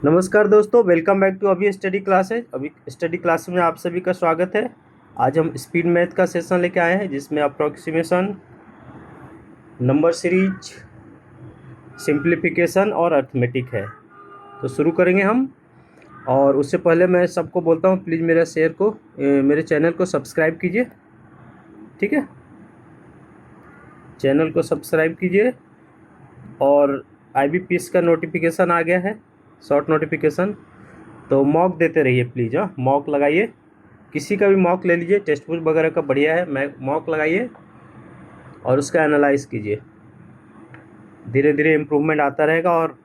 नमस्कार दोस्तों, welcome back to अभी स्टडी क्लासेज। अभी स्टडी क्लास में आप सभी का स्वागत है। आज हम स्पीड मैथ का सेशन लेके आए हैं जिसमें अप्रोक्सीमेशन, नंबर सीरीज, सिंप्लीफिकेशन और अर्थमेटिक है। तो शुरू करेंगे हम। और उससे पहले मैं सबको बोलता हूँ, प्लीज़ मेरे चैनल को सब्सक्राइब कीजिए। ठीक है, चैनल को सब्सक्राइब कीजिए। और IBPS का नोटिफिकेशन आ गया है, शॉर्ट नोटिफिकेशन, तो मॉक देते रहिए प्लीज़। मॉक लगाइए, किसी का भी मॉक ले लीजिए, टेक्स्ट बुक वगैरह का बढ़िया है। मैं मॉक लगाइए और उसका एनालाइज कीजिए। धीरे धीरे इम्प्रूवमेंट आता रहेगा और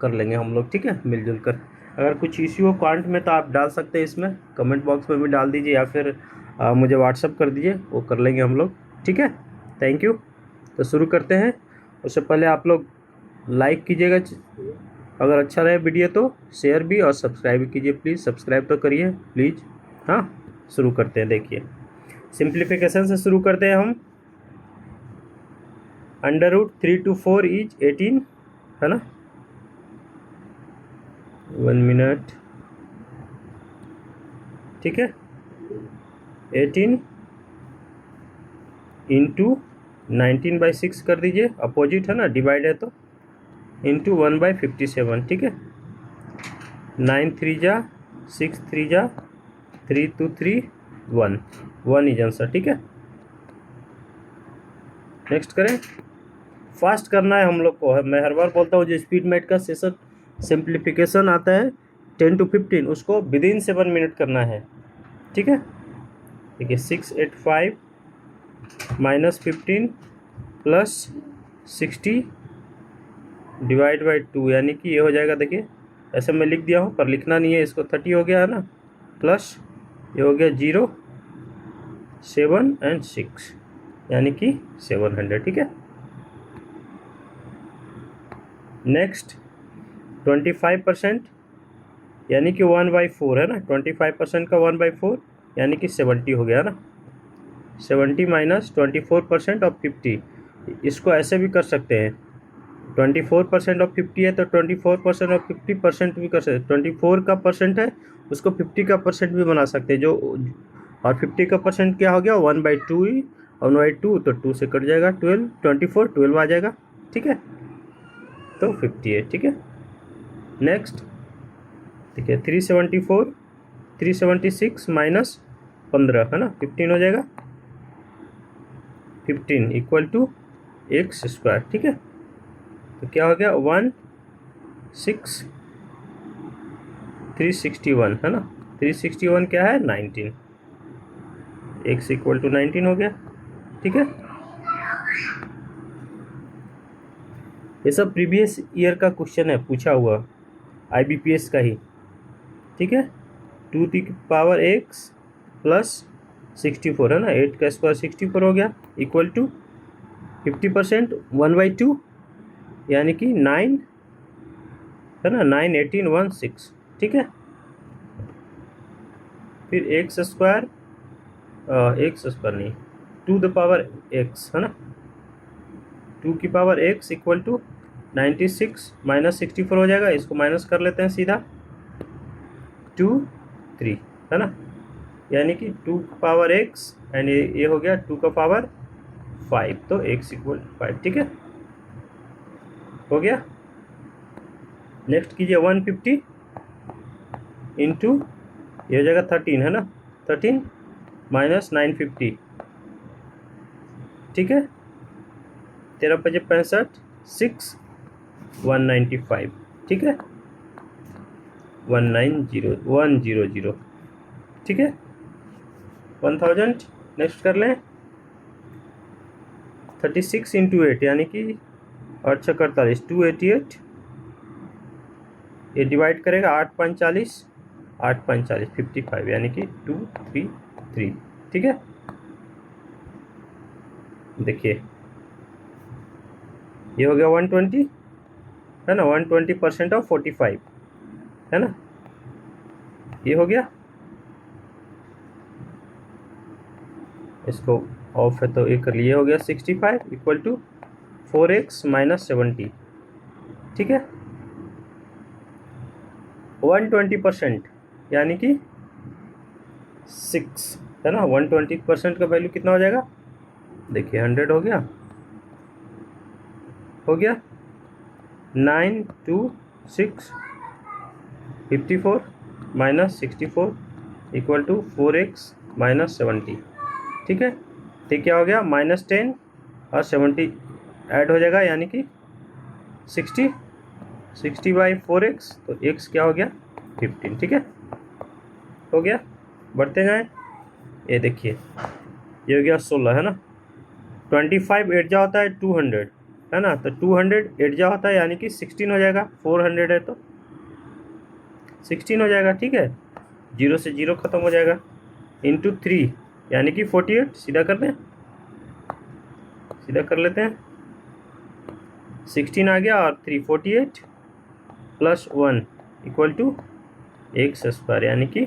कर लेंगे हम लोग, ठीक है, मिलजुल कर। अगर कुछ इश्यू हो क्वांट में तो आप डाल सकते हैं, इसमें कमेंट बॉक्स में भी डाल दीजिए या फिर मुझे व्हाट्सअप कर दीजिए, वो कर लेंगे हम लोग, ठीक है। Thank you. तो शुरू करते हैं। उससे पहले आप लोग लाइक कीजिएगा, अगर अच्छा रहे वीडियो तो शेयर भी और सब्सक्राइब भी कीजिए प्लीज़। सब्सक्राइब तो करिए प्लीज़। हाँ, शुरू करते हैं। देखिए, सिंप्लीफिकेशन से शुरू करते हैं हम। √3 to 4 इज 18, है ना। 1 मिनट, ठीक है। 18 इंटू 19/6 कर दीजिए, अपोजिट है ना, डिवाइड है तो, इंटू 1/57, ठीक है। 9 3 जा 6 3 जा 3 2 3 1 1 इज आंसर, ठीक है। नेक्स्ट करें। फास्ट करना है हम लोग को। मैं हर बार बोलता हूँ, जो स्पीड मैथ का सेशन सिंप्लीफिकेशन आता है 10 to 15, उसको विदिन 7 मिनट करना है, ठीक है। देखिए, 685 -15 + 60 ÷ 2, यानी कि ये हो जाएगा। देखिए, ऐसे मैं लिख दिया हूँ पर लिखना नहीं है इसको। 30 हो गया है ना, प्लस ये हो गया 0 7 और 6, यानी कि 700, ठीक है। नेक्स्ट 25%, यानी कि 1/4 है ना। 25% का 1/4 यानी कि 70 हो गया ना। 70 - 24% ऑफ 50, इसको ऐसे भी कर सकते हैं। 24% ऑफ 50 है तो 24% ऑफ 50% भी कर सकते हैं। 24 का परसेंट है, उसको 50 का परसेंट भी बना सकते हैं। जो और 50 का परसेंट क्या हो गया, 1/2 ही। और 1/2 तो 2 से कट जाएगा, 12 24 12 आ जाएगा, ठीक है। तो 58, ठीक है। नेक्स्ट देखिए, 376 -15 है ना, 15 हो जाएगा। 15 = x², ठीक है। तो क्या हो गया, 361 है ना। 361 क्या है, 19। x = 19 हो गया, ठीक है। ये सब प्रीवियस ईयर का क्वेश्चन है, पूछा हुआ IBPS का ही, ठीक है। 2x + 64 है ना, 8 का स्क्वायर 64 हो गया, इक्वल टू 50% 1/2, यानी कि 9 है ना। 9 18 1 6, ठीक है। फिर x² नहीं, 2x है ना। 2x = 96 - 64 हो जाएगा। इसको माइनस कर लेते हैं सीधा, 2 3 है ना, यानी कि 2x एंड ये हो गया 2⁵, तो x = 5, ठीक है, हो गया। नेक्स्ट कीजिए, 150 इंटू ये हो जाएगा 13 है ना, 13 - 950, ठीक है। 13 × 5 = 65 195, ठीक है। 100, ठीक है। 1000 नेक्स्ट कर लें। 36 × 8 यानी कि 8 × 48 288, ये डिवाइड करेगा 8 × 5 = 40 8 × 5 = 55, यानी कि 233, ठीक है। देखिए, ये हो गया 120 है ना। 120% ऑफ 45 है ना, ये हो गया। इसको ऑफ है तो ये कर लिए, हो गया 65 = 4x - 70, ठीक है। 120% यानी कि 6 है ना। 120% का वैल्यू कितना हो जाएगा, देखिए 100 हो गया 9 2 6 54 minus 64 equal to 4x minus 70। ठीक है, ठीक क्या हो गया, -10 और 70 ऐड हो जाएगा यानी कि 60 बाई 4x, तो x क्या हो गया 15। ठीक है, हो गया, बढ़ते जाएं। ये देखिए ये हो गया 16 है ना। 25 एट जा होता है 200 है ना, तो 200 एट जा होता है यानी कि 16 हो जाएगा। 400 है तो 16 हो जाएगा। ठीक है, 0 से 0 खत्म हो जाएगा, इंटू 3 यानी कि 48। सीधा कर दें, सीधा कर लेते हैं। 16 आ गया और 3 48 plus 1 equal to x square यानी कि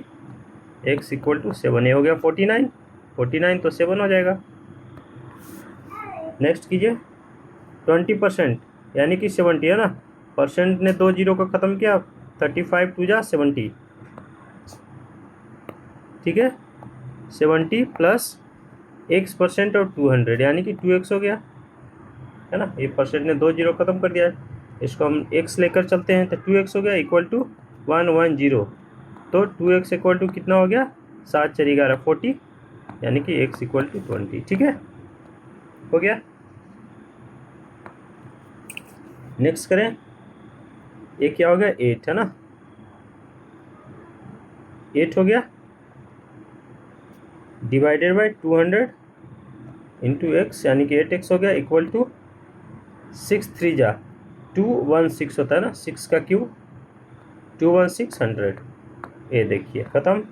x इक्वल टू 7। ये हो गया 49 तो 7 हो जाएगा। नेक्स्ट कीजिए 20% यानी कि 70 है ना। परसेंट ने 2 जीरो को ख़त्म किया, 35 2 जा 70। ठीक है, 70 प्लस x% और 200 यानी कि 2x हो गया है ना। ये परसेंट ने 2 जीरो ख़त्म कर दिया, इसको हम x लेकर चलते हैं तो 2x हो गया इक्वल टू 110। तो 2x इक्वल टू कितना हो गया, 7 4 11 40 यानी कि x इक्वल टू 20। ठीक है, हो गया। नेक्स्ट करें, ये क्या हो गया 8 है ना। 8 हो गया डिवाइडेड बाई 200 इंटू एक्स यानी कि 8x हो गया इक्वल टू 6 3 जा 216 होता है ना। 6 का क्यूब 216 100। ये देखिए ख़त्म।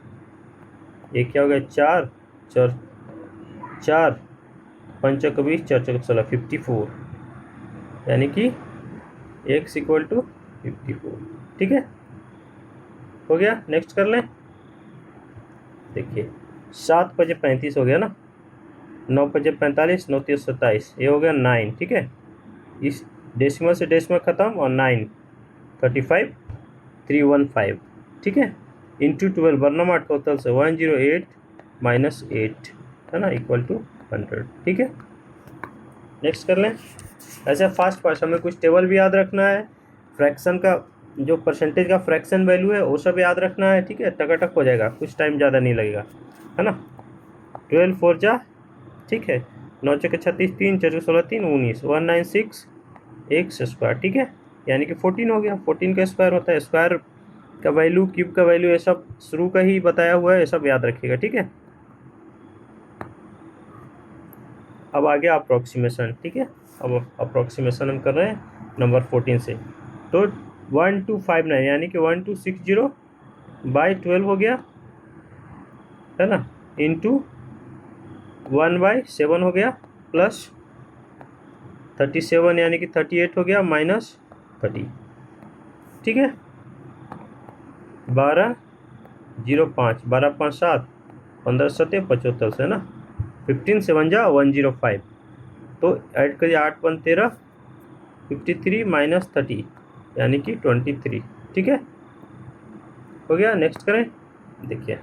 ये क्या हो गया 4 4 4 5 का 20 4 4 16 54 यानी कि x इक्वल टू 54। ठीक है, हो गया। नेक्स्ट कर लें, देखिए 7 5 35 हो गया ना। 9 5 45 9 3 27, ये हो गया 9। ठीक है, इस डेसिमल से डेसिमल ख़त्म और 9 35 315। ठीक है, इंटू 12 बरनमा टोटल से 108 माइनस 8 है ना इक्वल टू 100। ठीक है, नेक्स्ट कर लें। ऐसे फास्ट फास्ट हमें कुछ टेबल भी याद रखना है, फ्रैक्शन का जो परसेंटेज का फ्रैक्शन वैल्यू है वो सब याद रखना है। ठीक है, टकाटक हो जाएगा, कुछ टाइम ज़्यादा नहीं लगेगा है ना। 12 4 जा, ठीक है, 9 6 36 3 4 16 3 19 196 एक्स स्क्वायर। ठीक है, यानी कि 14 हो गया। 14 का स्क्वायर होता है, स्क्वायर का वैल्यू क्यूब का वैल्यू ये सब शुरू का ही बताया हुआ है, ये सब याद रखिएगा। ठीक है, अब आ गया अप्रोक्सीमेशन। ठीक है, अब अप्रोक्सीमेशन हम कर रहे हैं नंबर 14 से। तो 1259 यानी कि 1260 बाई 12 हो गया है ना, इंटू 1/7 हो गया, प्लस 37 यानी कि 38 हो गया, माइनस 30। ठीक है, 12 0 5 12 5 7 15 7 75 से ना। 15 7 जा 105, तो ऐड करिए 8 1 13 53 माइनस 30 यानी कि 23। ठीक है, हो गया। नेक्स्ट करें, देखिए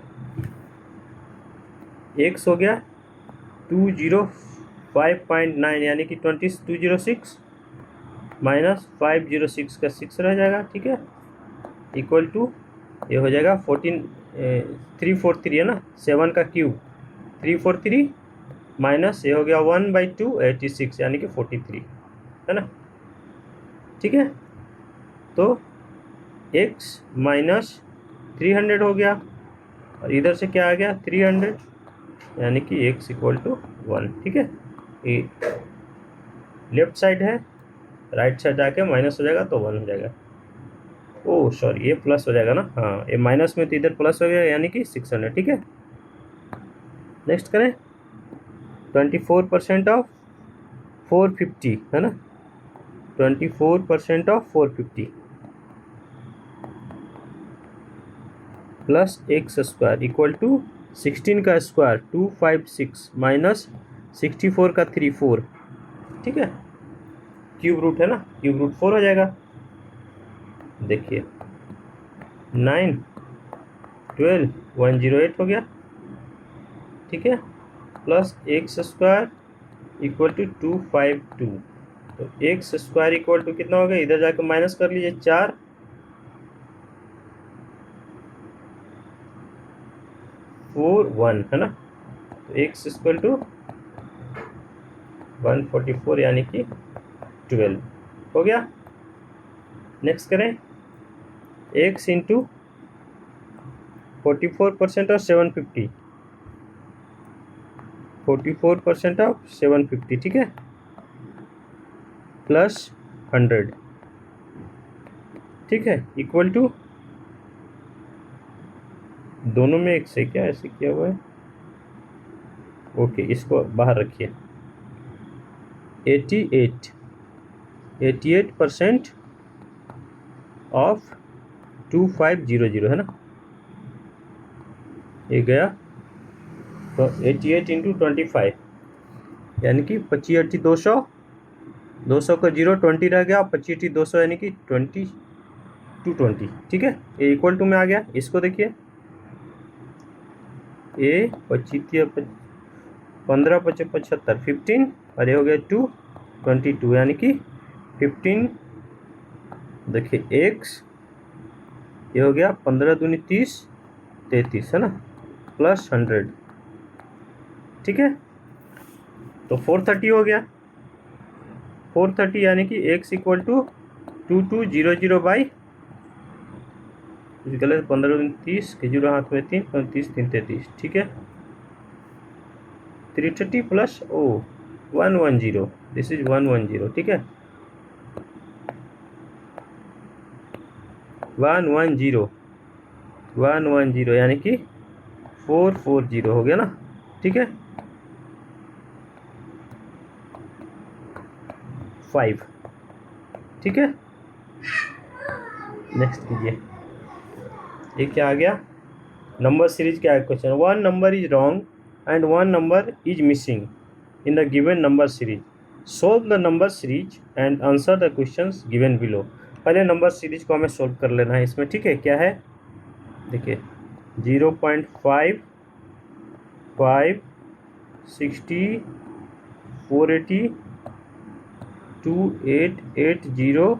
एक्स हो गया 205.9 यानी कि 206 माइनस 506 का 6 रह जाएगा। ठीक है, इक्वल टू ये हो जाएगा 343 है ना। 7 का क्यूब 343 माइनस ये हो गया 1/2 86 यानी कि 43 है ना। ठीक है, तो x माइनस 300 हो गया और इधर से क्या आ गया 300 यानी कि x इक्वल टू 1। ठीक है, ये लेफ्ट साइड है, राइट साइड आके माइनस हो जाएगा तो 1 हो जाएगा। ओह सॉरी, ये प्लस हो जाएगा ना, हाँ ये माइनस में तो इधर प्लस हो गया यानी कि 600। ठीक है, नेक्स्ट करें 24% ऑफ 450 है ना। 24% of 450 plus x square equal to 16 का स्क्वायर 256 माइनस 64 का 34। ठीक है, क्यूब रूट है ना, क्यूब रूट 4 हो जाएगा। देखिए 9 12 108 हो गया, ठीक है, plus x square equal to 252। तो एक्स स्क्वायर इक्वल टू कितना हो गया, इधर जाकर माइनस कर लीजिए, 4 4 1 है ना। तो एक्स इक्वल टू 144 यानी कि 12 हो गया। नेक्स्ट करें, एक्स इंटू 44% और 750, 44% ऑफ 750, ठीक है, प्लस 100, ठीक है, इक्वल टू, दोनों में एक से क्या ऐसे किया हुआ है, ओके, इसको बाहर रखिए, 88% ऑफ 2500 है ना, ये गया। तो 88 इंटू 25 यानी कि 25 200, 200 का 0 20 रह गया, 25 200 यानी कि 20 220, ठीक है, ये इक्वल टू में आ गया। इसको देखिए, ये 25 15 75 15 और ये हो गया 222 यानी कि 15, देखिए एक्स, ये हो गया 15 दूनी 30 33 है ना, प्लस 100, ठीक है। तो 430 हो गया, 430 यानी कि एक्स इक्वल टू 2200 बाई, गलत, 15 दूनी 30 के 0 हाथ में 3 30 3 33, ठीक है, 330 प्लस 110, दिस इज 110, ठीक है, 110 यानी कि 440 हो गया ना, ठीक है, 5, ठीक है। नेक्स्ट कीजिए, ये क्या आ गया, नंबर सीरीज क्या है question, 1 number is wrong and 1 number is missing in the given number series, solve the number series and answer the questions given below. पहले नंबर सीरीज को हमें सोल्व कर लेना है इसमें, ठीक है, क्या है, देखिए 0.5 5 60 480 2880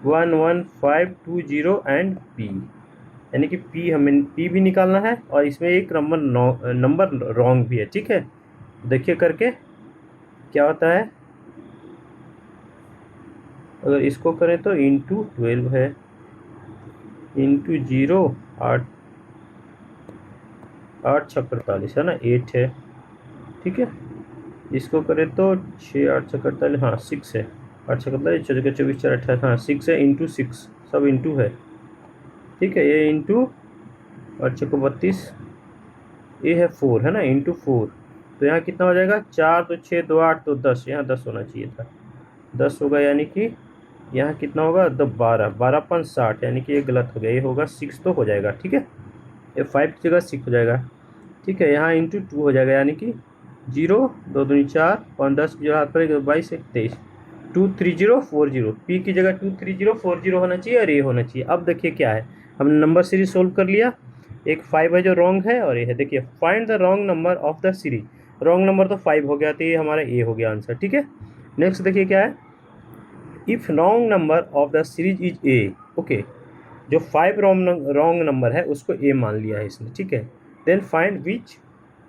11520 एंड पी, यानी कि पी, हमें पी भी निकालना है और इसमें एक नंबर रॉन्ग भी है, ठीक है। देखिए करके क्या होता है, अगर इसको करें तो इंटू 12 है, इंटू 0 8 8 6 48 है ना, 8 है, ठीक है। इसको करें तो 6 8 6 48, हाँ 6 है, 8 6 48 6 24 4 28, हाँ 6 है, इंटू 6, सब इंटू है, ठीक है, ये इंटू और 6 को 32, ये है 4 है ना, इंटू 4, तो यहाँ कितना हो जाएगा, 4 तो 6 2 8 तो 10, यहाँ 10 होना चाहिए था, 10 होगा, यानी कि यहाँ कितना होगा, 12 12 5 60, यानी कि ये गलत हो गया, ये होगा 6 तो हो जाएगा, ठीक है, ये 5 की जगह 6 हो जाएगा, ठीक है, यहाँ इंटू 2 हो जाएगा, यानी कि 0 2 दूनी 4 5 10 की जगह हाथ पर 22 23 23040, पी की जगह 23040 होना चाहिए और ये होना चाहिए। अब देखिए क्या है, हमने नंबर सीरीज सोल्व कर लिया, एक 5 है जो रॉन्ग है और ये है, देखिए find the wrong number of the series, wrong number तो 5 हो गया, तो ये हमारा ए हो गया आंसर, ठीक है। नेक्स्ट देखिए क्या है, if wrong number of the series is a, okay, जो 5 रॉन्ग नंबर है उसको ए मान लिया है इसने, ठीक है, then find which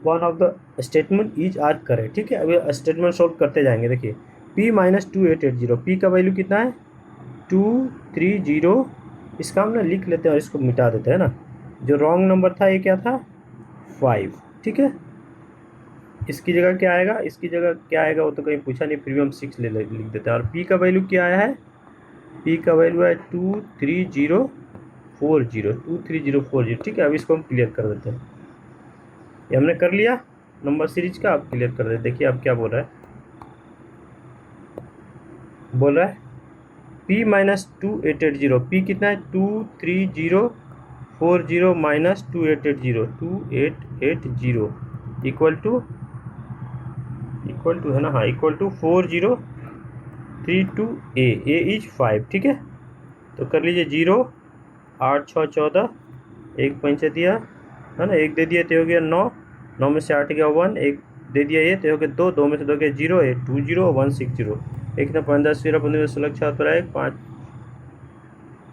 one of the statement is are correct, ठीक है। अभी स्टेटमेंट सॉल्व करते जाएंगे, देखिए p माइनस 2880, पी का वैल्यू कितना है 230, इसका हम ना लिख लेते हैं और इसको मिटा देते हैं ना, जो रॉन्ग नंबर था ये क्या था 5, ठीक है, इसकी जगह क्या आएगा, इसकी जगह क्या आएगा वो तो कहीं पूछा नहीं, फिर भी हम 6 लिख देते हैं, और p का वैल्यू क्या आया है, p का वैल्यू है 23040, ठीक है। अब इसको हम क्लियर कर देते हैं, ये हमने कर लिया नंबर सीरीज का, आप क्लियर कर देते, देखिए अब क्या बोल रहा है, बोल रहा है p माइनस 2880, p कितना है 23040 माइनस 2880 इक्वल टू है ना, हाँ इक्वल टू 4032 ए इज 5, ठीक है। तो कर लीजिए 0 8 6 14, एक पंचे दिया है ना, एक दे दिया तो हो गया 9, 9 में से 8 गया 1, एक दे दिया ये तो हो गया 2, 2 में से 2 गया 0, 8 2 0 1 6 0, एक ना 5 10 15 15 16 7 पर 1 5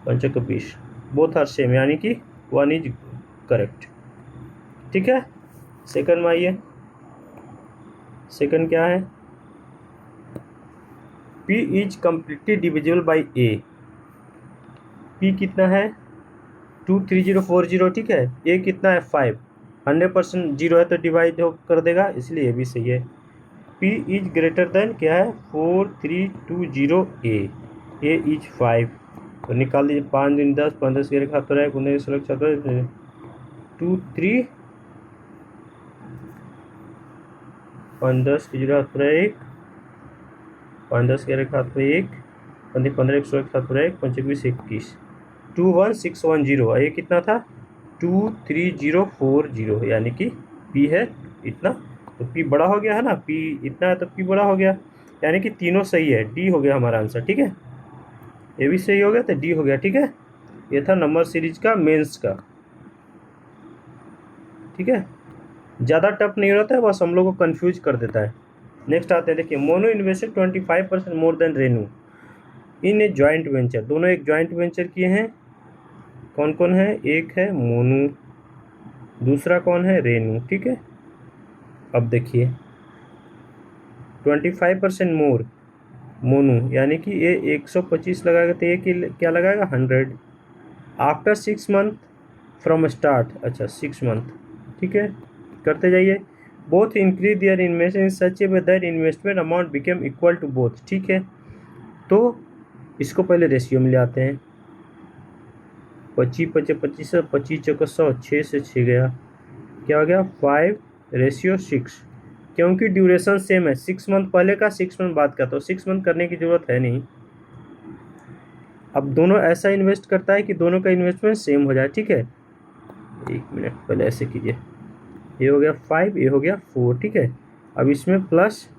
5 को 20, बोथ आर सेम, यानी कि 1 इज करेक्ट। ठीक है, सेकंड में आइए। सेकंड क्या है, P is completely divisible by A। P कितना है 23040, ठीक है। A कितना है 5, 100% 0 है तो डिवाइड कर देगा, इसलिए ये भी सही है। P इज ग्रेटर देन क्या है 4320A, A इज 5, तो निकाल दीजिए 5 दिन 10 15 के खाते रहे 19 16 17 2 3 5 10 की 0 हाथ 1 5 10 के खाते 1 15 15 16 के खाते 1 5 21 21 21610, ये कितना था 23040, यानी कि P है इतना, तो P बड़ा हो गया है ना, P इतना है तो P बड़ा हो गया, यानी कि तीनों सही है, D हो गया हमारा आंसर। ठीक है, ये भी सही हो गया तो D हो गया। ठीक है, ये था नंबर सीरीज का मेंस का। ठीक है, ज़्यादा टफ नहीं रहता है, बस हम लोग को कंफ्यूज कर देता है। नेक्स्ट आते हैं, देखिए Monu invested 25% more than Renu in a joint venture. दोनों एक जॉइंट वेंचर किए हैं, कौन कौन है, एक है मोनू, दूसरा कौन है रेनू। ठीक है, अब देखिए 25% मोर मोनू, यानी कि ये 125 लगाएगा तो ये क्या लगाएगा 100 आफ्टर 6 मंथ फ्रॉम स्टार्ट। अच्छा 6 मंथ, ठीक है, करते जाइए। Both increase their investment such a that investment amount became equal to both. ठीक है, तो इसको पहले रेशियो में ले आते हैं। 25 25 25 25 चौका 100, 6 से 6 गया, क्या हो गया 5:6, क्योंकि ड्यूरेशन सेम है, 6 मंथ पहले का 6 मंथ बाद का, तो 6 मंथ करने की ज़रूरत है नहीं। अब दोनों ऐसा इन्वेस्ट करता है कि दोनों का इन्वेस्टमेंट सेम हो जाए। ठीक है, एक मिनट पहले ऐसे कीजिए, ये हो गया 5, ये हो गया 4। ठीक है, अब इसमें प्लस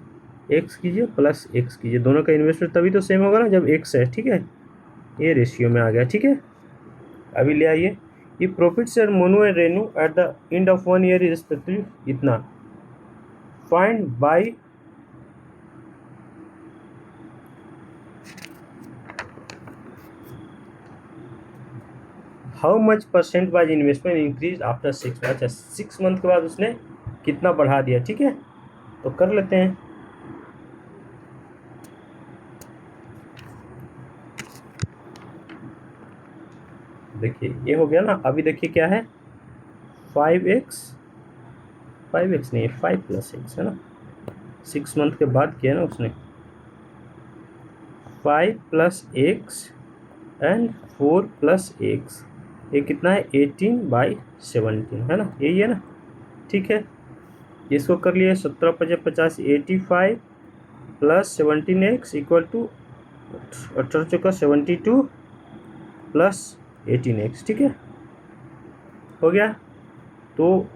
x कीजिए, प्लस x कीजिए, दोनों का इन्वेस्टमेंट तभी तो सेम होगा ना जब x है। ठीक है, ये रेशियो में आ गया। ठीक है, अभी ले आइए, ये profit share Monu and Renu at the end of 1 year respective इतना, find by how much percent wise investment increase after 6 month. अच्छा 6 मंथ के बाद उसने कितना बढ़ा दिया। ठीक है, तो कर लेते हैं। देखिए ये हो गया ना, अभी देखिए क्या है 5x नहीं है 5 + x है ना, 6 मंथ के बाद किया ना उसने, 5 + x एंड 4 + x, ये कितना है 18/17 है ना, यही है ना। ठीक है, इसको कर लिए 17 × 5 = 50, 85 + 17x = 18 चौका 72 + 18x। ठीक है, हो गया, तो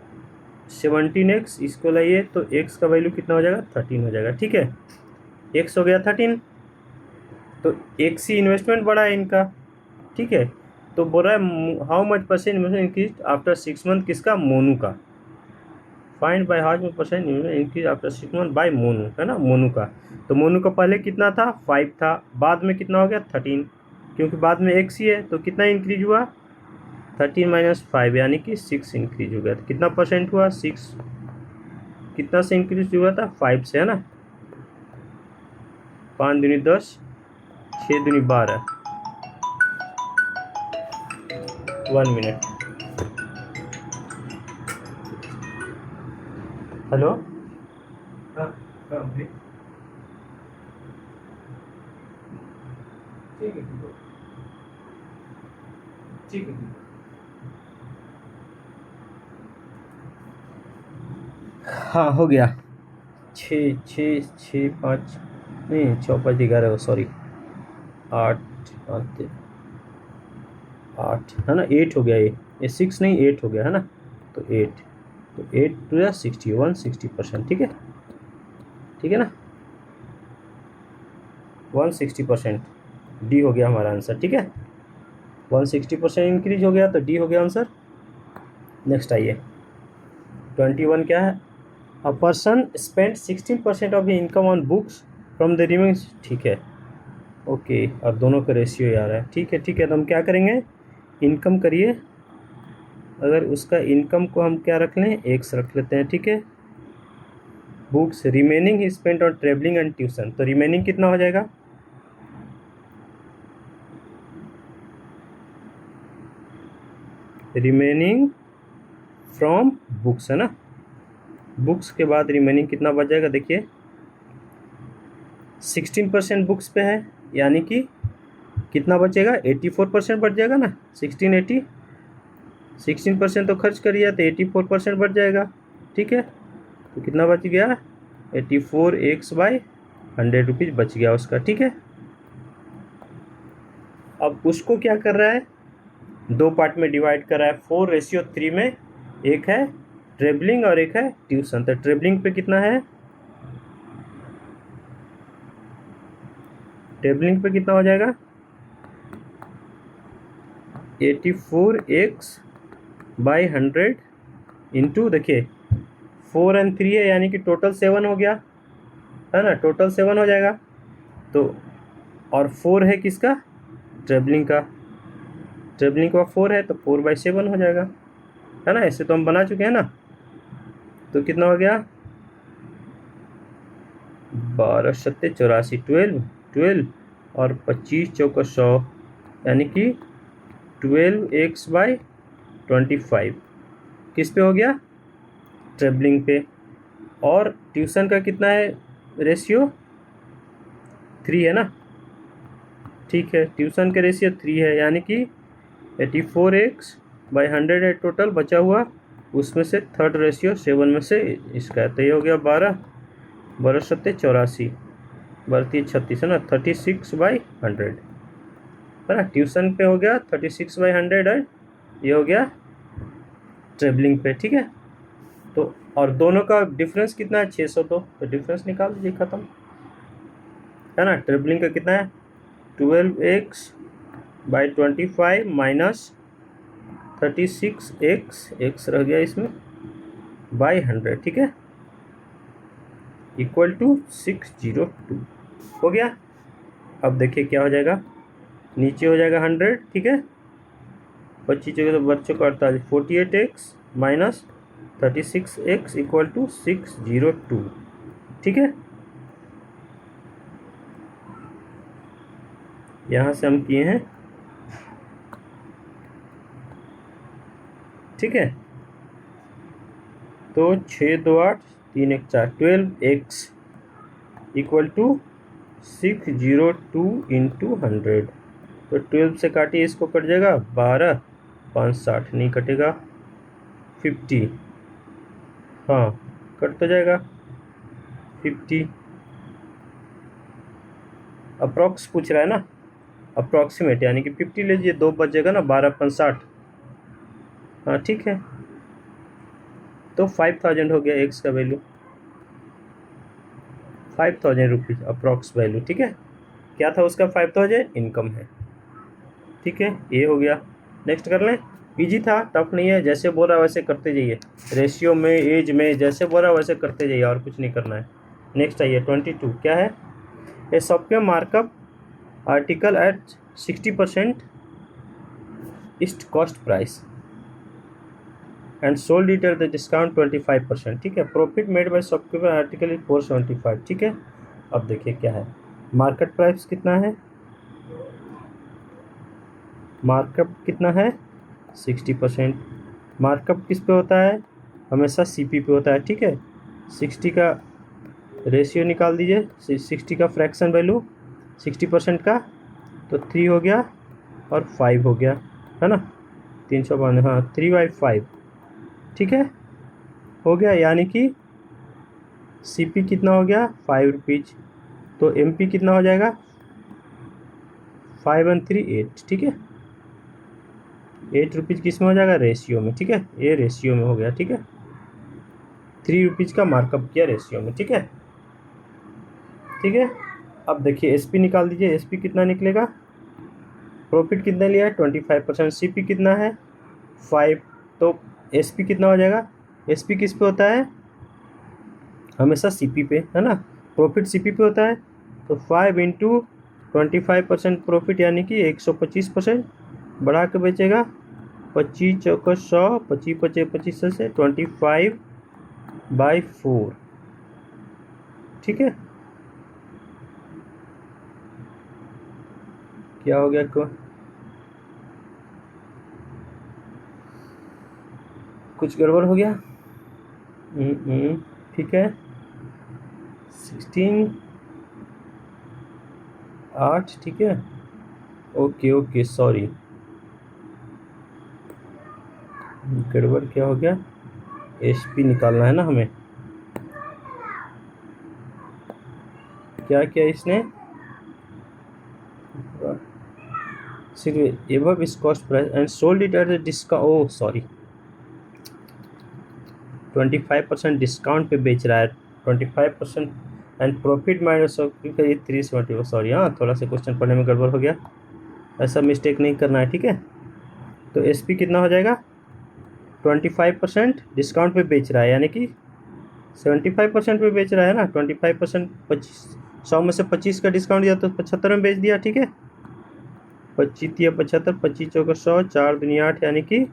17x इसको लाइए तो x का वैल्यू कितना हो जाएगा 13 हो जाएगा। ठीक है, x हो गया 13, तो x ही इन्वेस्टमेंट बढ़ा है इनका। ठीक है, तो बोल रहा है how much percent investment increase after 6 month, किसका मोनू का, find by how much percent investment increase after 6 month by Monu, है ना, मोनू का। तो मोनू का पहले कितना था 5 था, बाद में कितना हो गया 13, क्योंकि बाद में x ही है तो कितना इंक्रीज हुआ 13 - 5, यानी कि 6 इंक्रीज हो गया। तो कितना परसेंट हुआ 6, कितना से इंक्रीज हुआ था 5 से, है ना। 5 दूनी 10, 6 दूनी 12, 1 मिनट। हेलो, ठीक है ठीक है, हाँ हो गया 6 6 6 5 नहीं 6 5 11, सॉरी 8 8 है ना, 8 हो गया, ये 6 नहीं 8 हो गया है ना, तो 8 तो 8 टू या 60 160%। ठीक है, ठीक है ना, 160% डी हो गया हमारा आंसर। ठीक है, 160% इंक्रीज हो गया, तो डी हो गया आंसर। नेक्स्ट आइए 21 क्या है, a person spend 16% of income on books from the remaining, ठीक है ओके, और दोनों का रेशियो आ रहा है, ठीक है ठीक है। तो हम क्या करेंगे, इनकम करिए, अगर उसका इनकम को हम क्या रख लें, एक्स रख लेते हैं, ठीक है। Books remaining he spent on travelling and tuition, तो रिमेनिंग कितना हो जाएगा, रिमेनिंग फ्रॉम बुक्स है ना, बुक्स के बाद रिमेनिंग कितना बच जाएगा, देखिए 16% बुक्स पे है, यानी कि कितना बचेगा, 84% बढ़ जाएगा ना, 16% तो खर्च करिए तो 84% बढ़ जाएगा, ठीक है। तो कितना बच गया, 84x/100 बच गया उसका, ठीक है। अब उसको क्या कर रहा है, दो पार्ट में डिवाइड कर रहा है, 4:3 में, एक है ट्रेवलिंग और एक है ट्यूशन। तो ट्रेवलिंग पे कितना है, ट्रेवलिंग पे कितना हो जाएगा, 84x/100 इंटू, देखिए 4 और 3 है, यानी कि टोटल 7 हो गया, है ना, टोटल 7 हो जाएगा। तो और 4 है किसका, ट्रेवलिंग का, ट्रेवलिंग का 4 है, तो 4/7 हो जाएगा, है ना, ऐसे तो हम बना चुके हैं ना। तो कितना हो गया, 12 सत्ते 84, 12 और 25 चौका 100, यानी कि 12x/25 किस पे हो गया, ट्रेवलिंग पे। और ट्यूशन का कितना है रेशियो, 3 है ना, ठीक है, ट्यूशन का रेशियो 3 है, यानी कि 84x/100 है टोटल बचा हुआ, उसमें से थर्ड रेशियो 7 में से इसका है, तो ये हो गया 12 सत्ते 84, 36 है ना, 36/100 है ना, ट्यूशन पे हो गया 36/100 है, ये हो गया ट्रेवलिंग पे, ठीक है। तो और दोनों का डिफरेंस कितना है, 602, तो डिफरेंस निकाल दीजिए, खत्म, है ना। ट्रेवलिंग का कितना है, 12x/25 माइनस 36x रह गया इसमें /100, ठीक है, इक्वल टू 602 हो गया। अब देखिए क्या हो जाएगा, नीचे हो जाएगा 100, ठीक है, 25 तो बच्चों को 48, 48x minus 36x equal to 602, ठीक है। यहाँ से हम किए हैं, ठीक है। तो 6 2 8 3 1 4, 12x इक्वल टू 602 इंटू 100, तो 12 से काटिए, इसको कट जाएगा 12, 5 60 नहीं कटेगा, 50, हाँ कट तो जाएगा 50, अप्रॉक्स पूछ रहा है ना, अप्रॉक्सीमेट, यानी कि 50 लीजिए, 2 बच जाएगा ना, 12 5 60, हाँ ठीक है। तो 5000 हो गया एक्स का वैल्यू, 5000 रुपीज़ अप्रॉक्स वैल्यू, ठीक है। क्या था उसका, 5000 इनकम है, ठीक है, ये हो गया। नेक्स्ट कर लें, इजी था, टफ नहीं है, जैसे बोल रहा वैसे करते जाइए, रेशियो में, एज में, जैसे बोल रहा वैसे करते जाइए, और कुछ नहीं करना है। नेक्स्ट आइए 22 क्या है, a software markup article at 60% is cost price and sold it at the discount 25%, ठीक है। Profit made by software article is 475, ठीक है। अब देखिए क्या है, मार्केट प्राइस कितना है, मार्कअप कितना है 60%, मार्कअप किस पे होता है, हमेशा सीपी पे होता है, ठीक है। 60 का रेशियो निकाल दीजिए, 60 का फ्रैक्शन वैल्यू 60% का, तो 3 हो गया और 5 हो गया, है ना, 352, हाँ 3/5, ठीक है, हो गया, यानी कि सीपी कितना हो गया 5 रुपीज़, तो एमपी कितना हो जाएगा 5 और 3 8, ठीक है, 8 रुपीज़ किस में हो जाएगा, रेशियो में, ठीक है, ये रेशियो में हो गया, ठीक है, 3 रुपीज़ का मार्कअप किया रेशियो में, ठीक है, ठीक है। अब देखिए एसपी निकाल दीजिए, एसपी कितना निकलेगा, प्रॉफिट कितना लिया है 25%, सीपी कितना है 5, तो एसपी कितना हो जाएगा, एसपी किस पे होता है हमेशा सीपी पे, है ना, प्रॉफिट सीपी पे होता है। तो 5 इंटू 25% प्रॉफिट यानी कि 125%, बढ़ा के बेचेगा 25 चौका 100, 25 पचे 25 से 25/4, ठीक है। क्या हो गया कुछ गड़बड़ हो गया, ठीक है 16 8, ठीक है, ओके ओके सॉरी, गड़बड़ क्या हो गया, एसपी निकालना है ना हमें, क्या किया इसने, सिर्फ एबव इस cost price and sold it at the discount, oh sorry 25% discount पे बेच रहा है, 25% एंड प्रॉफिट माइनस 370, सॉरी हाँ थोड़ा सा क्वेश्चन पढ़ने में गड़बड़ हो गया, ऐसा मिस्टेक नहीं करना है, ठीक है। तो एसपी कितना हो जाएगा 25% डिस्काउंट पे बेच रहा है यानी कि 75% पे बेच रहा है ना, 25% 100 में से 25 का डिस्काउंट दिया तो 75 में बेच दिया, ठीक है, 25 या 75, 25 चौका 100, 4 दुनिया 8 यानी कि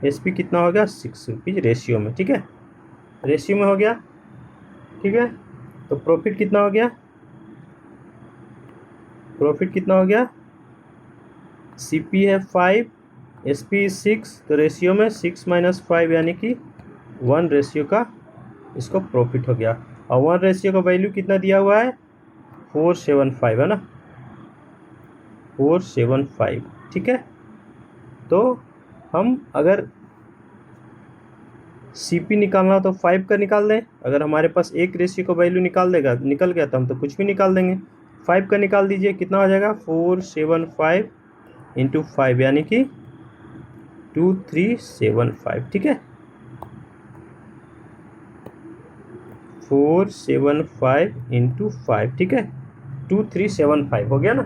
एसपी कितना हो गया 6 रुपीज़ रेशियो में, ठीक है, रेशियो में हो गया, ठीक है। तो प्रॉफिट कितना हो गया, प्रॉफिट कितना हो गया, सीपी है 5, एसपी 6, तो रेशियो में 6 माइनस 5 यानी कि 1 रेशियो का इसको प्रॉफिट हो गया, और 1 रेशियो का वैल्यू कितना दिया हुआ है 475, है ना 475, ठीक है। तो हम अगर सीपी निकालना तो 5 का निकाल दें, अगर हमारे पास एक रेशियो का वैल्यू निकल गया तो हम तो कुछ भी निकाल देंगे, 5 का निकाल दीजिए कितना हो जाएगा 475 इंटू 5 यानी कि 2375, ठीक है 475 इंटू 5, ठीक है 2375 हो गया ना,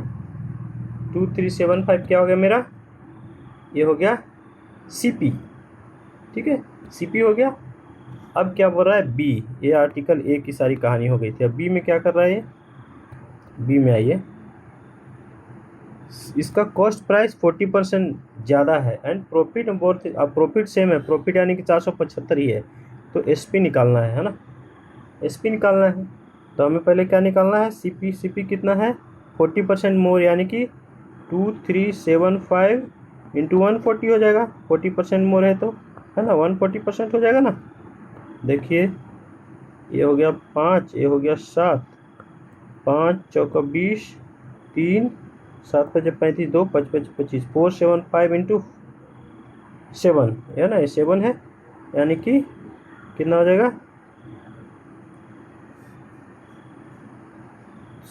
2375 क्या हो गया मेरा, ये हो गया सीपी, ठीक है सीपी हो गया। अब क्या बोल रहा है बी, ये आर्टिकल ए की सारी कहानी हो गई थी, अब बी में क्या कर रहा है ये, बी में आइए, इसका कॉस्ट प्राइस 40% ज़्यादा है एंड प्रॉफिट बहुत, अब प्रॉफिट सेम है, प्रॉफिट यानी कि 475 ही है, तो एसपी निकालना है ना, एसपी निकालना है, तो हमें पहले क्या निकालना है सीपी, सीपी कितना है 40% मोर यानी कि 2375 इंटू 140 हो जाएगा, 40% मोर है तो, है ना 140% हो जाएगा ना, देखिए ये हो गया 5, ये हो गया 7, 5 चौका 20, 3 7 पचे 35, 2 5 5 25, 475 इंटू 7, है ना ये 7 है यानी कि कितना हो जाएगा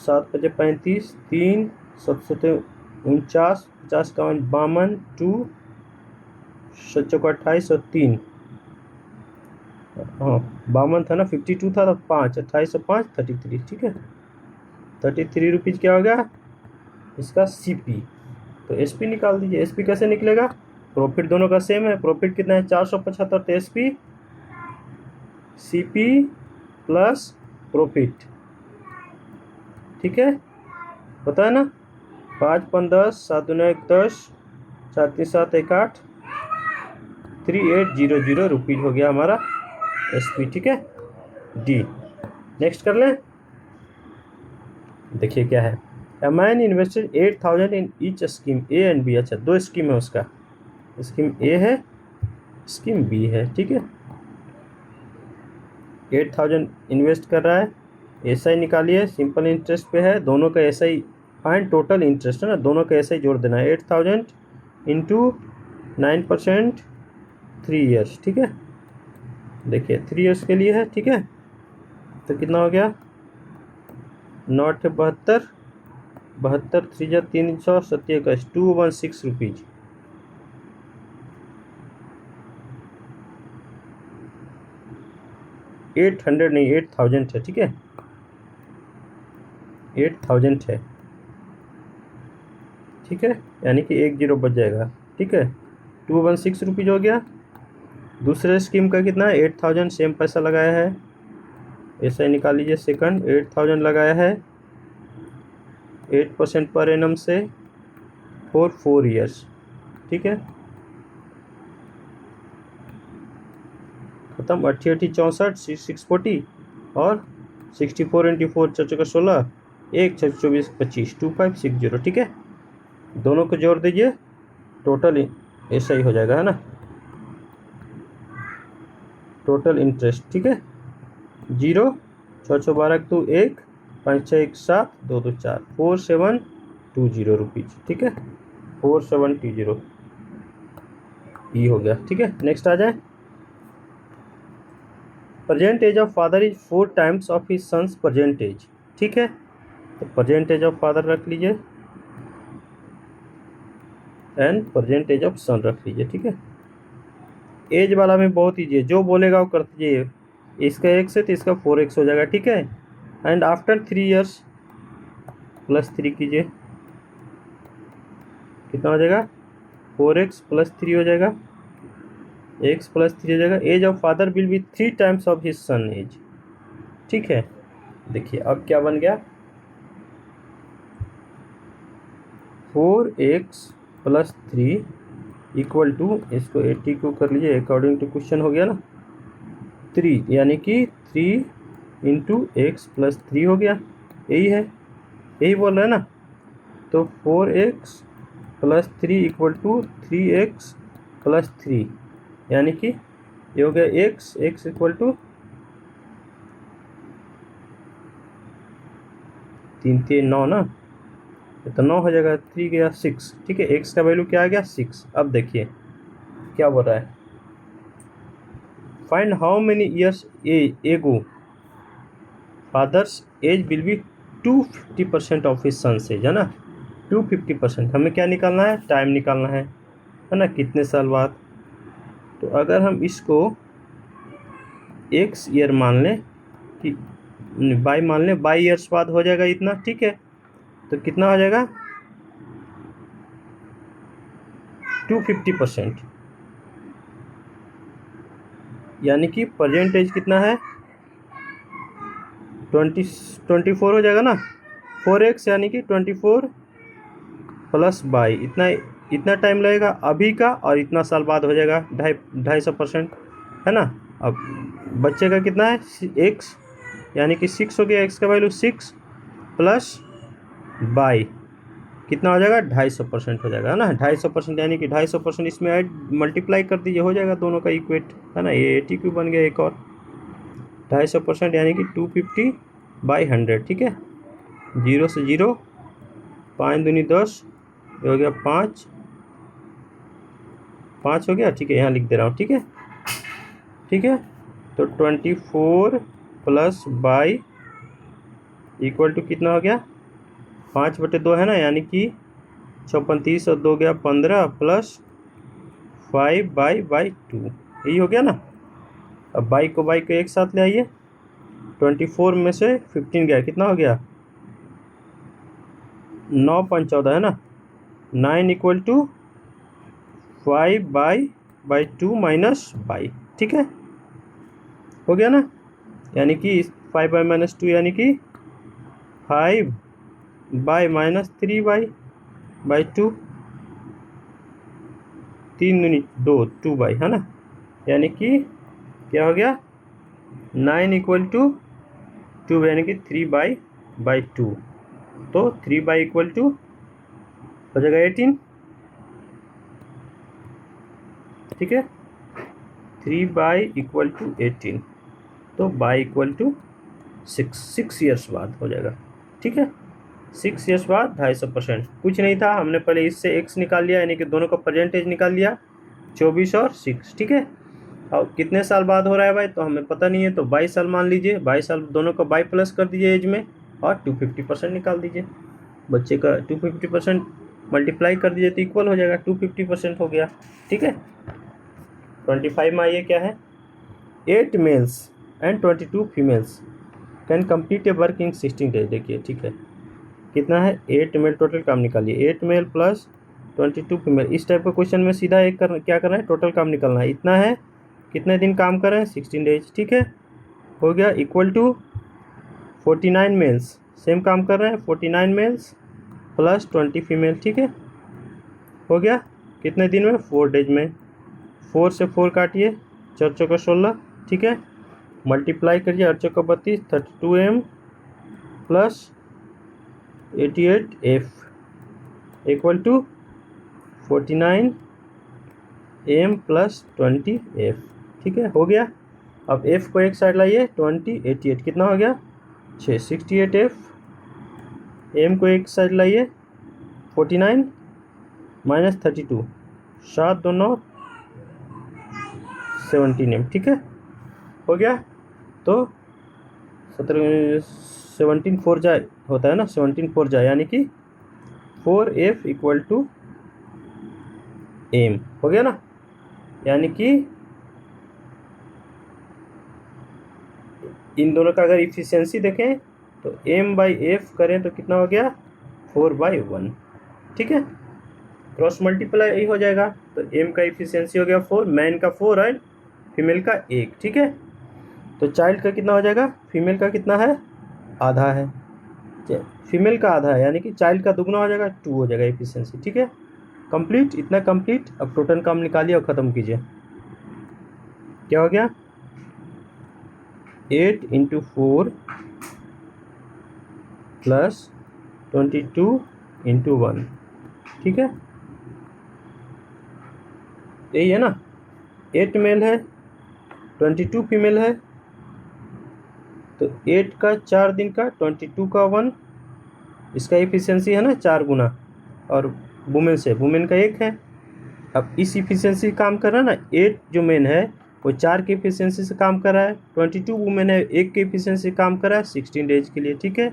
7 पचे 35, 3 7 7 49, 50 का 52, 2 7 चौका 28 और 3, हाँ 52 था ना 52 था तो 5, 28 और 5 33, ठीक है 33 रुपीज़ क्या हो गया इसका सीपी। तो एसपी निकाल दीजिए, एसपी कैसे निकलेगा, प्रॉफिट दोनों का सेम है, प्रॉफिट कितना है 475, तो एसपी सीपी प्लस प्रॉफिट, ठीक है पता है ना, 5 5 10, 7 2 1 10, 4 3 7 1 8, 3800 रुपीज़ हो गया हमारा एसपी, ठीक है डी। नेक्स्ट कर लें, देखिए क्या है, A man invested 8000 in each scheme A and B, अच्छा दो स्कीम है उसका, स्कीम ए है स्कीम बी है, ठीक है 8000 इन्वेस्ट कर रहा है, एसआई निकालिए, सिंपल इंटरेस्ट पे है, दोनों का एसआई फाइंड टोटल इंटरेस्ट है ना, दोनों का एसआई जोड़ देना है 8000 इंटू 9% 3 ईयर्स, ठीक है देखिए 3 ईयर्स के लिए है, ठीक है तो कितना हो गया 9 72, 72 3 300 27 216 रुपीज़, 800 नहीं 8000 है, ठीक है 8000 है, ठीक है, यानी कि 1 0 बच जाएगा। ठीक है, 216 रुपीज़ हो गया। दूसरे स्कीम का कितना है, 8000 सेम पैसा लगाया है, ऐसा ही निकाल लीजिए। सेकंड 8000 लगाया है 8% पर एनम से फॉर 4 ईयर्स। ठीक है, खत्म। 88 64 640 और 64 इंटू 4 4 16 1 6 24 25 2560। ठीक है, दोनों को जोड़ दीजिए, टोटल ऐसा ही हो जाएगा, है ना, टोटल इंटरेस्ट। ठीक है, 0 6 6 12 2 1 5 6 1 7 2 2 4 4720 रुपीज़। ठीक है, 4720 ये हो गया। ठीक है, नेक्स्ट आ जाए। Present age of father is 4 times of his son's present age. ठीक है, तो प्रेजेंट एज ऑफ फादर रख लीजिए and present age of son रख लीजिए। ठीक है, एज वाला में बहुत ईजी है, जो बोलेगा वो कर दीजिए। इसका x है तो इसका 4x हो जाएगा। ठीक है, एंड आफ्टर 3 ईयर्स +3 कीजिए, कितना हो जाएगा, 4x +3 हो जाएगा, x +3 हो जाएगा। Age of father will be 3 times of his son age. ठीक है, देखिए अब क्या बन गया, 4x +3 इक्वल टू, इसको 80 को कर लीजिए अकॉर्डिंग टू क्वेश्चन, हो गया ना 3, यानी कि 3 इंटू x +3 हो गया। यही है, यही बोल रहे हैं ना। तो 4x +3 इक्वल टू 3x +3, यानी कि ये हो गया x इक्वल टू 3 3 9 ना, तो 9 हो जाएगा, 3 गया 6। ठीक है, x का वैल्यू क्या आ गया 6। अब देखिए क्या बोल रहा है, find how many years ago father's age will be 250% of his son's age, है ना, 250%। हमें क्या निकालना है, टाइम निकालना है ना, कितने साल बाद। तो अगर हम इसको x ईयर मान लें कि बाई मान लें, बाई ईयर्स बाद हो जाएगा इतना। ठीक है, तो कितना हो जाएगा 250%, यानी कि प्रेजेंट एज कितना है 24 हो जाएगा ना, 4x यानी कि 24 प्लस बाई, इतना टाइम लगेगा अभी का, और इतना साल बाद हो जाएगा 250%, है ना। अब बच्चे का कितना है x, यानी कि 6 हो गया, x का वैल्यू 6 प्लस बाई कितना हो जाएगा 250% हो जाएगा, है ना। 250% यानी कि 250% इसमें ऐड मल्टीप्लाई कर दीजिए, हो जाएगा दोनों का इक्वेट, है ना। ये 80 क्यों बन गया एक और, 250% यानी कि 250/100। ठीक है, 0 से 0, 5 दूनी 10, ये हो गया 5 हो गया। ठीक है, यहाँ लिख दे रहा हूँ। ठीक है, ठीक है, तो 24 प्लस बाई इक्वल टू कितना हो गया 5/2 है ना, यानी कि 6 और 2 गया 15 प्लस 5/2, यही हो गया ना। अब बाई को एक साथ ले आइए, 24 में से 15 गया, कितना हो गया 9 5 14, है ना। 9 इक्वल टू 5/2 माइनस बाई। ठीक है, हो गया ना, यानी कि 5/-2 यानी कि 5/-3/2, 3 दूनी 2, 2 है ना, यानी कि क्या हो गया 9 इक्वल टू 2 यानी कि 3/2, तो 3 इक्वल टू हो जाएगा 18। ठीक है, 3 इक्वल टू 18, तो बाई इक्वल टू 6 ईयर्स बाद हो जाएगा। ठीक है, 6 ईयर्स बाद 250%। कुछ नहीं था, हमने पहले इससे x निकाल लिया, यानी कि दोनों का परसेंटेज निकाल लिया 24 और 6। ठीक है, और कितने साल बाद हो रहा है भाई, तो हमें पता नहीं है, तो 22 साल मान लीजिए। 22 साल दोनों का 22 प्लस कर दीजिए एज में, और 250% निकाल दीजिए। बच्चे का 250% मल्टीप्लाई कर दीजिए तो इक्वल हो जाएगा, 250% हो गया। ठीक है, 25 में आइए क्या है, 8 mails and 22 females can complete A work in 16 days. देखिए ठीक है, कितना है 8 मेल टोटल काम निकालिए, 8 मेल प्लस 22 फीमेल। इस टाइप का क्वेश्चन में सीधा एक क्या करना है, टोटल काम निकालना है। इतना है, कितने दिन काम कर रहे हैं 16 डेज, ठीक है, हो गया। इक्वल टू 49 मेल्स, सेम काम कर रहे हैं 49 मेल्स प्लस 20 फीमेल, ठीक है, हो गया। कितने दिन में 4 डेज में। 4 से 4 काटिए, 4 चौका 16, ठीक है, मल्टीप्लाई करिए 8 चौका 32, 32m plus 88f equal to 49m plus 20f, ठीक है, हो गया। अब f को एक साइड लाइए, 20 88 कितना हो गया 6 68f, m को एक साइड लाइए 49 माइनस 32 7 2 9 17m, ठीक है, हो गया। तो 17 4 जाए होता है ना, 17 4 जाए यानी कि 4f इक्वल टू m, हो गया ना। यानी कि इन दोनों का अगर इफिशियंसी देखें तो m/f करें तो कितना हो गया 4/1, ठीक है, क्रॉस मल्टीप्लाई हो जाएगा। तो m का इफिशियंसी हो गया 4, मैन का 4 है, फीमेल का 1, ठीक है। तो चाइल्ड का कितना हो जाएगा, फीमेल का कितना है आधा है, फीमेल का आधा है, यानी कि चाइल्ड का दुगना हो जाएगा 2 हो जाएगा इफिशियंसी, ठीक है। कंप्लीट, इतना कंप्लीट। अब टोटल काम निकालिए और ख़त्म कीजिए। क्या हो गया 8 × 4 प्लस 22 × 1, ठीक है, यही है ना। 8 मेल है 22 फीमेल है, तो 8 का 4 दिन का 22 का 1, इसका इफिशियंसी है ना 4 गुना, और वुमेन से वुमेन का 1 है। अब इस इफिशियंसी काम कर रहा है ना, 8 जो मेन है वो 4 के इफिशियंसी से काम कर रहा है, 22 वुमेन है 1 के इफिशियंसी काम कर रहा है 16 डेज के लिए, ठीक है।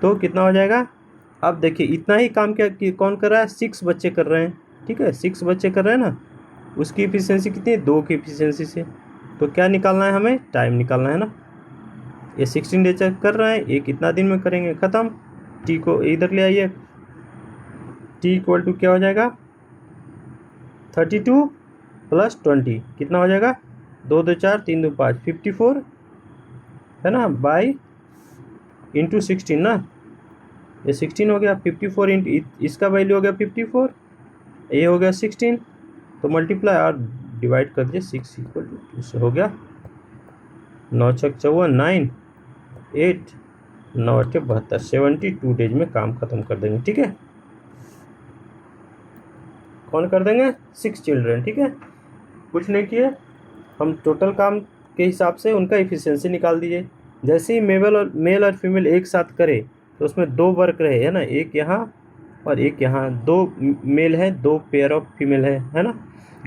तो कितना हो जाएगा, अब देखिए इतना ही काम क्या कौन कर रहा है, 6 बच्चे कर रहे हैं, ठीक है, 6 बच्चे कर रहे हैं ना, उसकी इफिशियंसी कितनी है 2 की इफिशियंसी से। तो क्या निकालना है हमें, टाइम निकालना है ना। ये 16 डेज कर रहे हैं, ये कितना दिन में करेंगे, ख़त्म। टी को इधर ले आइए, टी इक्वल टू क्या हो जाएगा 32 प्लस 20 कितना हो जाएगा 2 2 4 3 2 5 54 है ना, बाई इंटू 16 ना, ये 16 हो गया 54 इंटू इसका वैल्यू हो गया 54, ये हो गया 16, तो मल्टीप्लाई और डिवाइड कर दीजिए 6 इक्वल टू इससे हो गया 9 6 54 9 8 9 8 72 72 डेज में काम खत्म कर देंगे, ठीक है। कौन कर देंगे 6 चिल्ड्रन, ठीक है, कुछ नहीं किए हम, टोटल काम के हिसाब से उनका इफिशियंसी निकाल दीजिए। जैसे ही मेल और फीमेल एक साथ करे तो उसमें 2 वर्क रहे है ना, एक यहाँ और एक यहाँ, 2 मेल है 2 पेयर ऑफ फीमेल है ना,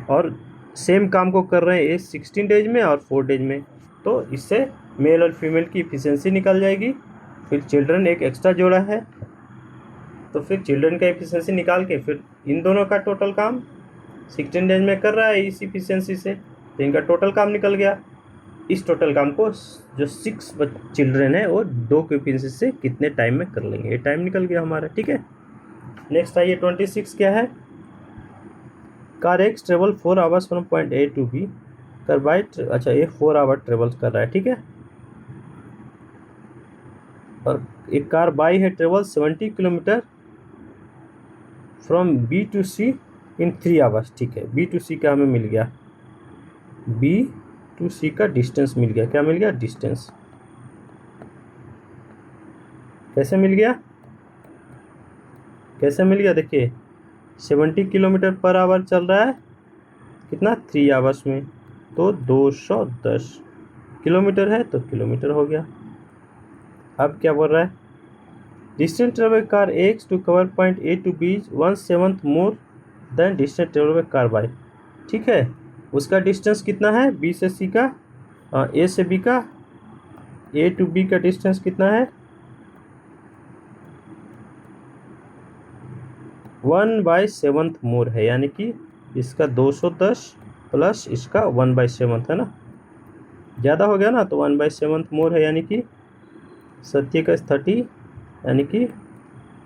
और सेम काम को कर रहे हैं ये 16 डेज में और 4 डेज में, तो इससे मेल और फीमेल की इफिशियंसी निकल जाएगी। फिर चिल्ड्रन एक एक्स्ट्रा जोड़ा है, तो फिर चिल्ड्रन का इफिशियंसी निकाल के फिर इन दोनों का टोटल काम 16 डेज में कर रहा है इस इफिशियंसी से, तो इनका टोटल काम निकल गया। इस टोटल काम को जो 6 चिल्ड्रन है वो 2 के इफिशियंसी से कितने टाइम में कर लेंगे, ये टाइम निकल गया हमारा, ठीक है। नेक्स्ट आइए 26 क्या है, car x travel 4 hours from point a to b, car y, अच्छा ये 4 आवर ट्रेवल कर रहा है, ठीक है, और एक कार बाई है travel 70 kilometre from b to c in 3 hours, ठीक है। बी टू सी का हमें मिल गया, बी टू सी का डिस्टेंस मिल गया, क्या मिल गया डिस्टेंस, कैसे मिल गया, कैसे मिल गया, देखिए 70 किलोमीटर पर आवर चल रहा है, कितना 3 आवर्स में, तो 210 किलोमीटर है तो किलोमीटर हो गया। अब क्या बोल रहा है, distance travel car x to cover point a to b 1/7 more than distance travel by car y, ठीक है। उसका डिस्टेंस कितना है बी से सी का, ए से बी का, ए टू बी का डिस्टेंस कितना है 1/7 मोर है, यानी कि इसका 210 प्लस इसका 1/7 है ना, ज़्यादा हो गया ना, तो 1/7 मोर है, यानी कि 70 का 30 यानी कि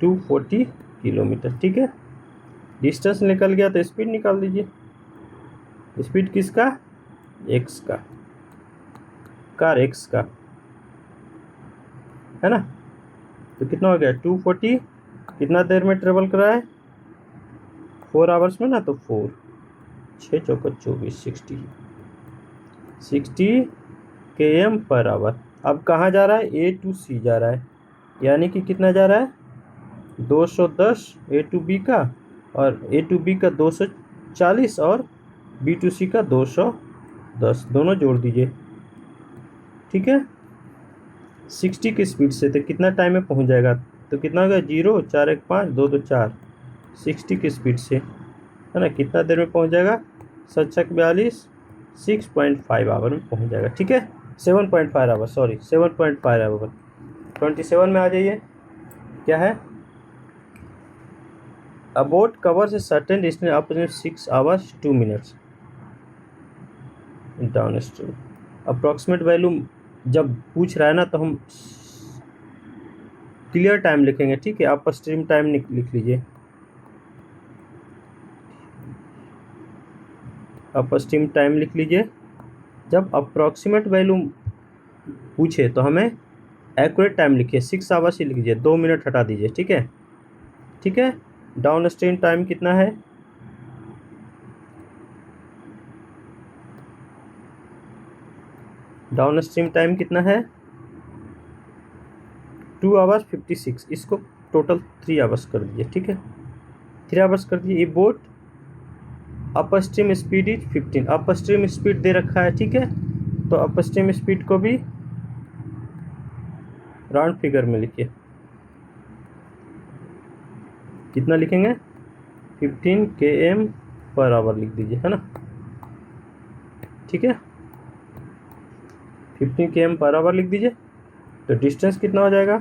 240 किलोमीटर। ठीक है, डिस्टेंस निकल गया तो स्पीड निकाल दीजिए। स्पीड किसका? एक्स का, कार एक्स का, है ना। तो कितना हो गया? 240 कितना देर में ट्रेवल करा है? 4 आवर्स में ना, तो 4 6 चौका 24 60 km पर आवर। अब कहाँ जा रहा है? ए टू सी जा रहा है, यानी कि कितना जा रहा है? 210 ए टू बी का, और ए टू बी का 240 और बी टू सी का 210, दोनों जोड़ दीजिए। ठीक है, 60 की स्पीड से तो कितना टाइम में पहुंच जाएगा? तो कितना होगा? 0 4 1 5 2 2 4, 60 की स्पीड से, है ना, कितना देर में पहुंच जाएगा? 7 छक 42, 6.5 आवर में पहुंच जाएगा। ठीक है, 7.5 आवर, सॉरी 7.5 आवर। 27 में आ जाइए, क्या है? A boat covers a certain distance up to 6 hours 2 minutes downstream। Approximate value जब पूछ रहा है ना, तो हम क्लियर टाइम लिखेंगे। ठीक है, आप स्ट्रीम टाइम लिख लीजिए। आप स्ट्रीम टाइम लिख लीजिए। जब अप्रॉक्सीमेट वैल्यू पूछे तो हमें एक्यूरेट टाइम लिखिए, 6 आवर्स ही लिख लीजिए, 2 मिनट हटा दीजिए। ठीक है, ठीक है। डाउन स्ट्रीम टाइम कितना है? डाउन स्ट्रीम टाइम कितना है? 2 आवर्स 56, इसको टोटल 3 आवर्स कर दीजिए। ठीक है, 3 आवर्स कर दीजिए। ये boat upstream speed is 15, upstream speed दे रखा है। ठीक है, तो अप स्ट्रीम स्पीड को भी राउंड फिगर में लिखिए। कितना लिखेंगे? 15 km पर आवर लिख दीजिए, है ना। ठीक है, 15 km पर आवर लिख दीजिए। तो डिस्टेंस कितना हो जाएगा?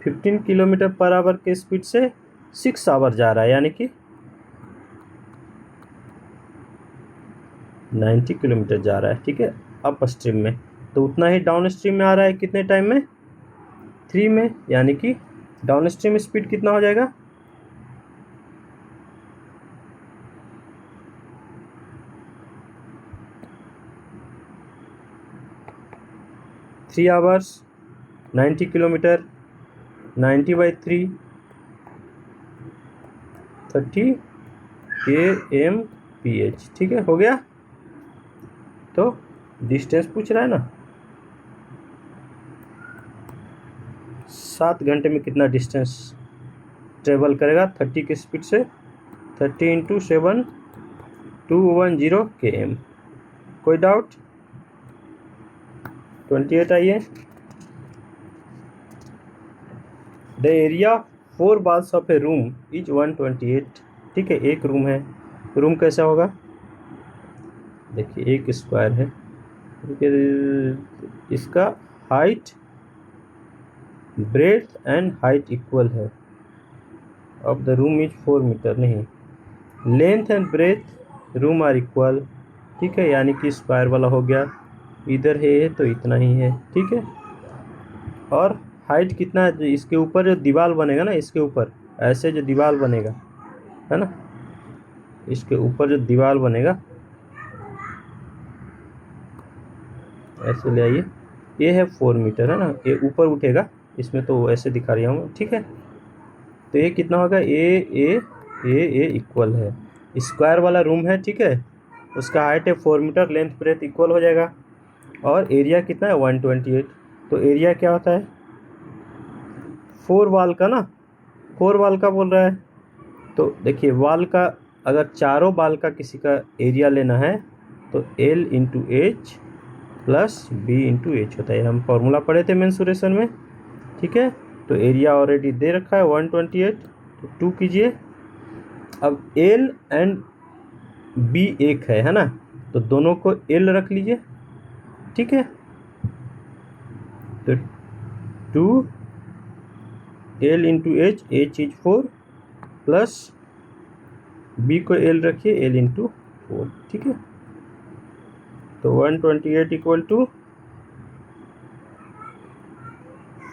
15 किलोमीटर पर आवर के स्पीड से 6 आवर जा रहा है, यानी कि 90 किलोमीटर जा रहा है। ठीक है, अप स्ट्रीम में। तो उतना ही डाउन स्ट्रीम में आ रहा है, कितने टाइम में? 3 में, यानी कि डाउन स्ट्रीम स्पीड कितना हो जाएगा? 3 आवर्स 90 किलोमीटर, 90/3 30 kmph। ठीक है, हो गया। तो डिस्टेंस पूछ रहा है ना, 7 घंटे में कितना डिस्टेंस ट्रेवल करेगा 30 की स्पीड से? 30 × 7 210 km। कोई डाउट? 28 आइए। The area 4 walls of A room is 128। ठीक है, एक रूम है। रूम कैसा होगा? देखिए, एक स्क्वायर है, इसका height, breadth and height equal है। Of the room is 4 metre, नहीं, length and breadth room are equal. ठीक है, यानी कि स्क्वायर वाला हो गया, इधर है तो इतना ही है। ठीक है, और हाइट कितना है? इसके ऊपर जो दीवार बनेगा ना, इसके ऊपर ऐसे जो दीवार बनेगा, है ना, इसके ऊपर जो दीवार बनेगा, ऐसे ले आइए, ये है 4 मीटर, है ना, ये ऊपर उठेगा, इसमें तो ऐसे दिखा रहा हूँ। ठीक है, तो ये कितना होगा? ए इक्वल है, स्क्वायर वाला रूम है। ठीक है, उसका हाइट है 4 मीटर, लेंथ ब्रेथ इक्वल हो जाएगा, और एरिया कितना है? 128। तो एरिया क्या होता है? 4 वाल का ना, 4 वाल का बोल रहा है। तो देखिए, वाल का अगर चारों वाल का किसी का एरिया लेना है तो L × H + B × H होता है। हम फॉर्मूला पढ़े थे मेंसुरेशन में। ठीक है, तो एरिया ऑलरेडी दे रखा है 128, तो 2 कीजिए। अब L एंड B एक है ना, तो दोनों को L रख लीजिए। ठीक है, तो 2 L × H, H is 4, plus B को L रखिए, L × 4। ठीक है, तो 128 =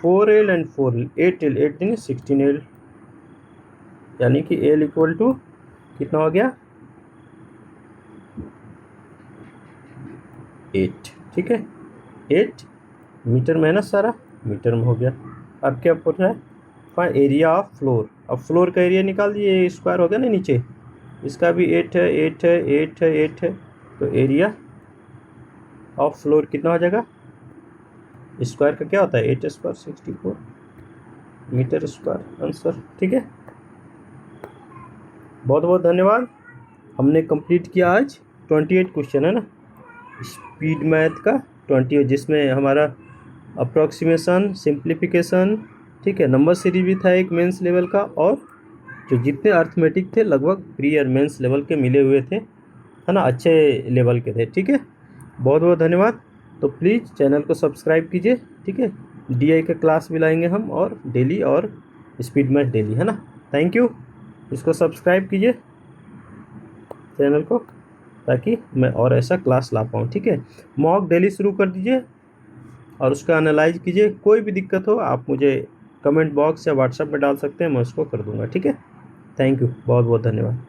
4L एंड 4L, 8L, 8 दिन 16L, यानी कि L इक्वल टू कितना हो गया 8। ठीक है, 8 मीटर में है ना, सारा मीटर में हो गया। अब क्या पूछ रहा है, फाइंड एरिया ऑफ फ्लोर। अब फ्लोर का एरिया निकाल दिए, स्क्वायर हो गया ना नीचे, इसका भी 8 है, 8 है, 8 है, 8 है, तो एरिया ऑफ फ्लोर कितना हो जाएगा, स्क्वायर का क्या होता है 8 स्क्वायर 64 मीटर स्क्वायर, आंसर। ठीक है, बहुत बहुत धन्यवाद। हमने कंप्लीट किया आज 28 क्वेश्चन है ना स्पीड मैथ का, 20, जिसमें हमारा अप्रॉक्सीमेशन, सिंप्लीफिकेशन, ठीक है, नंबर सीरीज भी था एक मेंस लेवल का, और जो जितने अर्थमेटिक थे लगभग प्री और मेंस लेवल के मिले हुए थे, है ना, अच्छे लेवल के थे। ठीक है, बहुत बहुत धन्यवाद। तो प्लीज़ चैनल को सब्सक्राइब कीजिए। ठीक है, डीआई का क्लास भी लाएंगे हम, और डेली, और स्पीड मैथ डेली, है ना। थैंक यू, इसको सब्सक्राइब कीजिए चैनल को, ताकि मैं और ऐसा क्लास ला पाऊँ। ठीक है, मॉक डेली शुरू कर दीजिए और उसका एनालाइज कीजिए। कोई भी दिक्कत हो आप मुझे कमेंट बॉक्स या व्हाट्सएप में डाल सकते हैं, मैं उसको कर दूंगा। ठीक है, थैंक यू, बहुत बहुत धन्यवाद।